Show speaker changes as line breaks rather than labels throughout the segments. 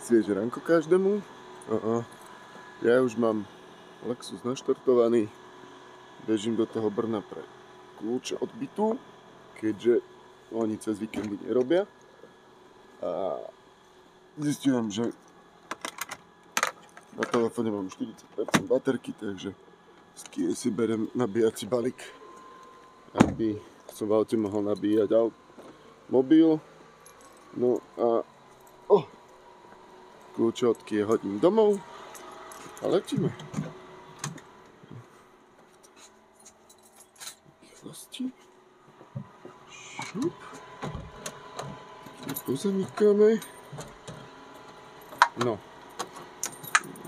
Svieže ránko každému. Ja už mám Lexus naštartovaný. Bežím do toho Brna pre kľúče od bytu, keďže oni cez víkendy nerobia. A zistujem, že na telefóne mám 40% baterky, takže z Kia si berem nabíjací balík, aby som v aute mohol nabíjať mobil. No a kľúče od Kia hodím domov a letíme. Rýchlosti. Šup. Pozamykáme. No.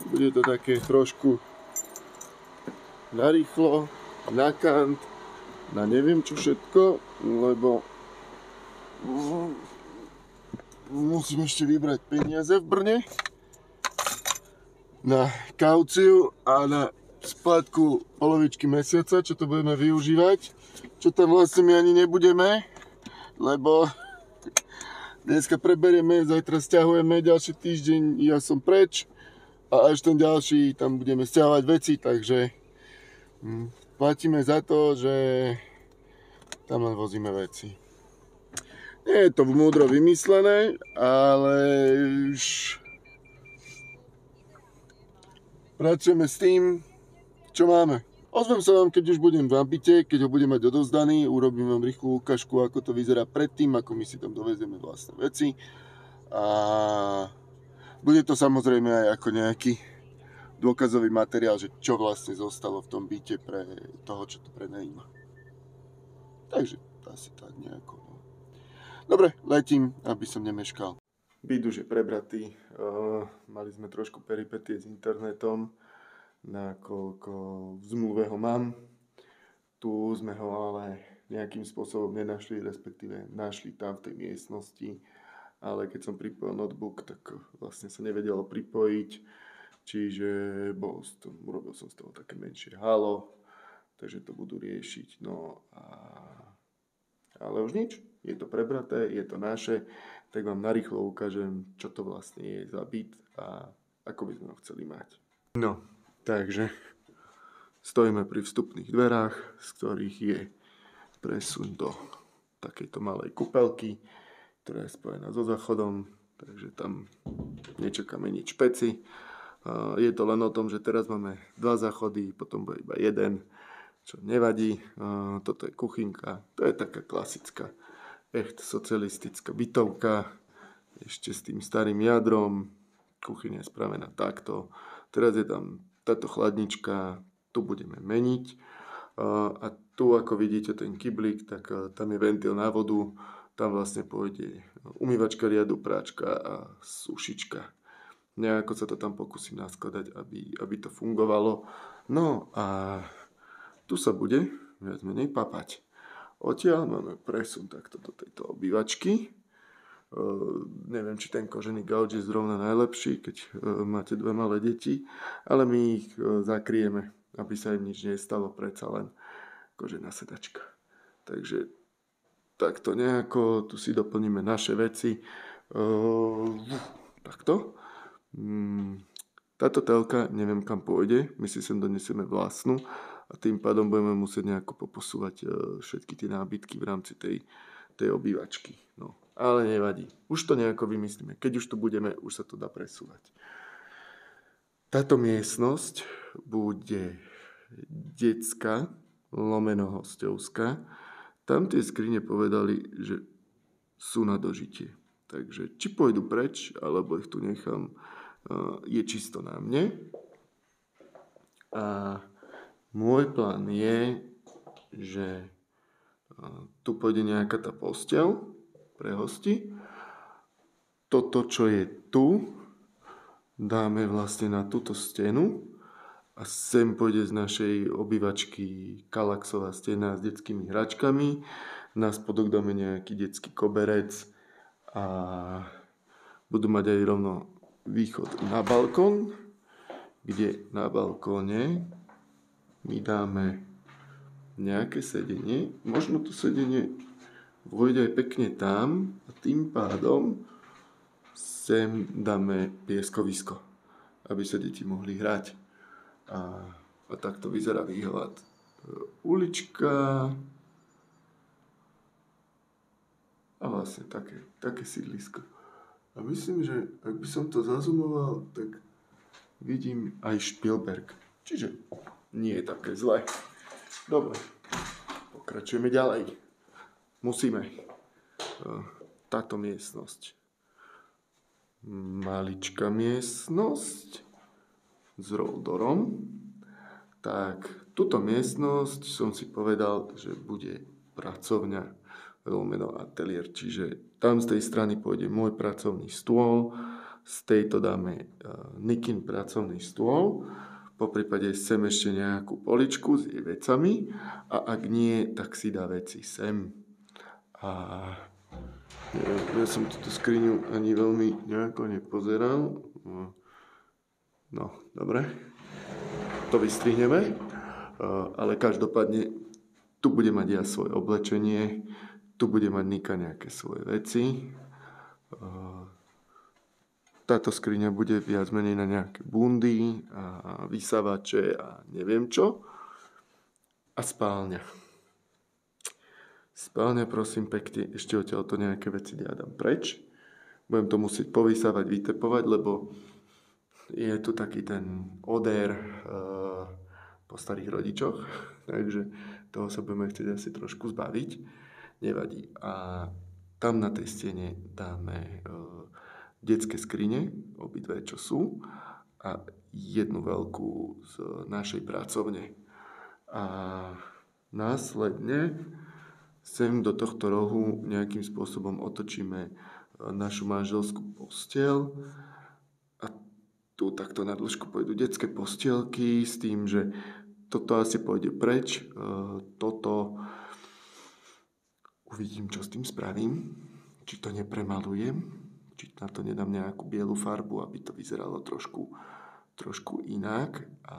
Bude to také trošku narýchlo, na kant, na neviem čo všetko, lebo musím ešte vybrať peniaze v Brne na kauciu a na splátku polovičky mesiaca, čo to budeme využívať, čo tam vlastne my ani nebudeme, lebo dneska preberieme, zajtra sťahujeme, ďalší týždeň ja som preč a až ten ďalší tam budeme sťahovať veci, takže platíme za to, že tam len vozíme veci. Nie je to múdro vymyslené, ale už pracujeme s tým, čo máme. Ozvem sa vám, keď už budem v byte, keď ho budem mať odovzdaný, urobím vám rýchlu ukážku, ako to vyzerá predtým, ako my si tam dovezieme vlastné veci. A bude to samozrejme aj ako nejaký dôkazový materiál, že čo vlastne zostalo v tom byte pre toho, čo to prenajíma. Takže asi tak nejako. Dobre, letím, aby som nemeškal. Byt už je prebratý, mali sme trošku peripetie s internetom, nakoľko v zmluve ho mám. Tu sme ho ale nejakým spôsobom nenašli, respektíve našli tam v tej miestnosti, ale keď som pripojil notebook, tak vlastne sa nevedelo pripojiť, čiže urobil som z toho také menšie halo, takže to budú riešiť, ale už nič. Je to prebraté, je to naše, tak vám narýchlo ukážem, čo to vlastne je za byt a ako by sme ho chceli mať. No, takže stojíme pri vstupných dverách, z ktorých je presun do takejto malej kúpeľky, ktorá je spojená so záchodom, takže tam nečakáme nič špeci. Je to len o tom, že teraz máme 2 záchody, potom bude iba jeden, čo nevadí. Toto je kuchynka, to je taká klasická echt socialistická bytovka, ešte s tým starým jadrom, kuchyňa je spravená takto. Teraz je tam táto chladnička, tu budeme meniť. A tu, ako vidíte, ten kyblík, tak tam je ventil na vodu, tam vlastne pôjde umývačka riadu, práčka a sušička. Nejako sa to tam pokúsim naskladať, aby to fungovalo. No a tu sa bude viac menej papať. Odtiaľ máme presun takto do tejto obývačky. Neviem, či ten kožený gauč je zrovna najlepší, keď máte 2 malé deti, ale my ich zakrieme, aby sa im nič nestalo, predsa len kožená sedačka. Takže takto nejako, tu si doplníme naše veci. Takto. Táto telka, neviem kam pôjde, my si sem donesieme vlastnú a tým pádom budeme musieť nejako poposúvať všetky tie nábytky v rámci tej obývačky. No, ale nevadí. Už to nejako vymyslíme. Keď už tu budeme, už sa to dá presúvať. Táto miestnosť bude detská, /hostovská. Tam tie skrine povedali, že sú na dožitie. Takže či pôjdu preč, alebo ich tu nechám, je čisto na mne. A môj plán je, že tu pôjde nejaká tá posteľ pre hosti. Toto, čo je tu, dáme vlastne na túto stenu a sem pôjde z našej obývačky kalaxová stena s detskými hračkami. Na spodok dáme nejaký detský koberec a budú mať aj rovno východ na balkón, kde na balkóne my dáme nejaké sedenie. Možno to sedenie vôjde aj pekne tam a tým pádom Sem dáme pieskovisko, aby sa deti mohli hrať. A takto vyzerá výhľad. Ulička a vlastne také sídlisko. A myslím, že ak by som to zazumoval, tak vidím aj Špilberk. Čiže nie je také zlé. Dobre, pokračujeme ďalej. Musíme. Táto miestnosť. Maličká miestnosť s roldorom. Tak, túto miestnosť som si povedal, že bude pracovňa lomeno ateliér, čiže tam z tej strany pôjde môj pracovný stôl, z tejto dáme Nikin pracovný stôl, poprípade sem ešte nejakú poličku s jej vecami a ak nie, tak si dá veci sem. A ja som túto skriňu ani veľmi nejako nepozeral. No, dobre. To vystrihneme, ale každopádne tu bude mať ja svoje oblečenie, tu bude mať Nika nejaké svoje veci. Táto skriňa bude viac menej na nejaké bundy a vysávače a neviem čo. A spálňa. Spálňa, prosím pekne, ešte odtiaľto nejaké veci dám preč. Budem to musieť povysávať, vytepovať, lebo je tu taký ten odér po starých rodičoch, takže toho sa budeme chcieť asi trošku zbaviť. Nevadí. A tam na tej stene dáme detské skrine, obidve čo sú, a jednu veľkú z našej pracovne. A následne sem do tohto rohu nejakým spôsobom otočíme našu manželskú posteľ a tu takto na dĺžku pôjdu detské postielky s tým, že toto asi pôjde preč, toto uvidím, čo s tým spravím, či to nepremalujem, či na to nedám nejakú bielu farbu, aby to vyzeralo trošku inak. A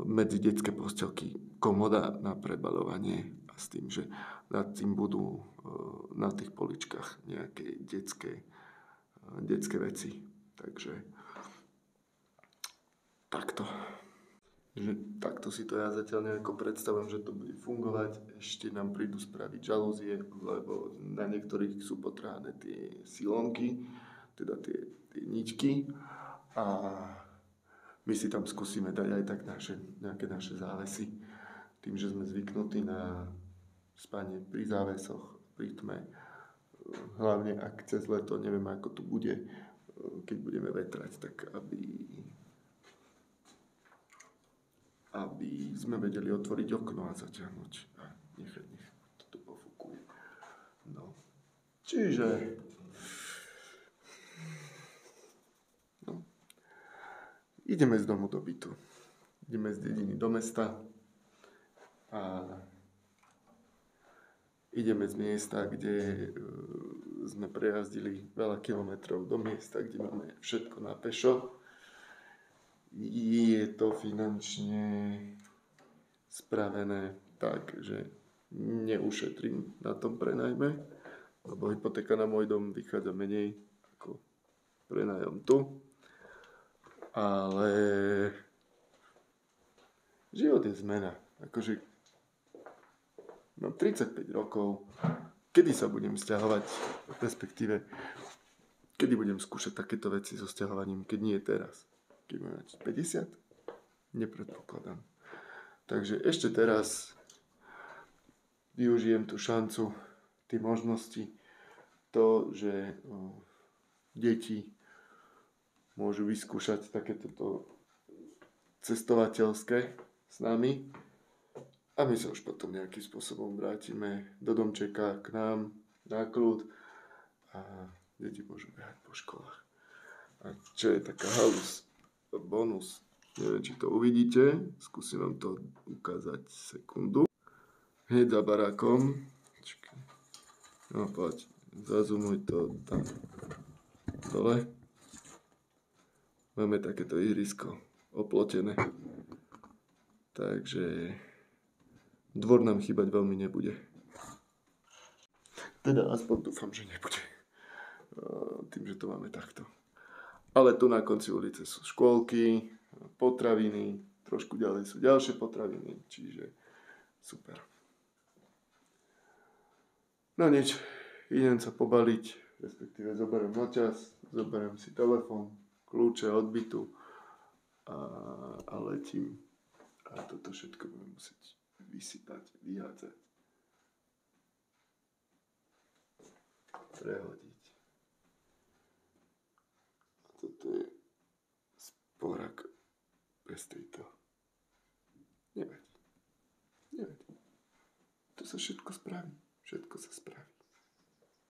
medzi detské posteľky komoda na prebaľovanie a s tým, že nad tým budú na tých poličkách nejaké detské veci. Takže takto. Takto si to ja zatiaľ nejako predstavujem, že to bude fungovať. Ešte nám prídu spraviť žalúzie, lebo na niektorých sú potrhané tie silónky, teda tie ničky. A my si tam skúsime dať aj tak nejaké naše závesy. Tým, že sme zvyknutí na spanie pri závesoch, pri tme. Hlavne ak cez leto, neviem ako tu bude, keď budeme vetrať, tak aby sme vedeli otvoriť okno a zaťahnuť a nech to tu pofúkuje. No. Čiže ideme z domu do bytu. Ideme z dediny do mesta a ideme z miesta, kde sme prejazdili veľa kilometrov do miesta, kde máme všetko na pešo. Je to finančne spravené tak, že neušetrím na tom prenajme, lebo hypotéka na môj dom vychádza menej ako prenájom tu. Ale život je zmena. Akože mám 35 rokov, kedy sa budem sťahovať, respektíve kedy budem skúšať takéto veci so sťahovaním, keď nie teraz. Keď budem mať 50? Nepredpokladám. Takže ešte teraz využijem tú šancu, tie možnosti, to, že deti môžu vyskúšať takéto cestovateľské s nami a my sa už potom nejakým spôsobom vrátime do domčeka k nám na kľud a deti môžu behať po školách. A čo je taká halus, bonus, neviem, či to uvidíte, skúsim vám to ukázať sekundu. Hneď za barákom, no poď, zazumuj to tam dole. Máme takéto ihrisko oplotené, takže dvor nám chýbať veľmi nebude. Teda aspoň dúfam, že nebude. tým, že to máme takto. Ale tu na konci ulice sú škôlky, potraviny, trošku ďalej sú ďalšie potraviny, čiže super. No nič, idem sa pobaliť, respektíve zoberiem noťaz, zoberiem si telefón, kľúče od bytu a letím. A toto všetko budem musieť vysypať, vyhádzať, prehodiť. A toto je sporak bez tejto. Nevadí. To sa všetko spraví. Všetko sa spraví.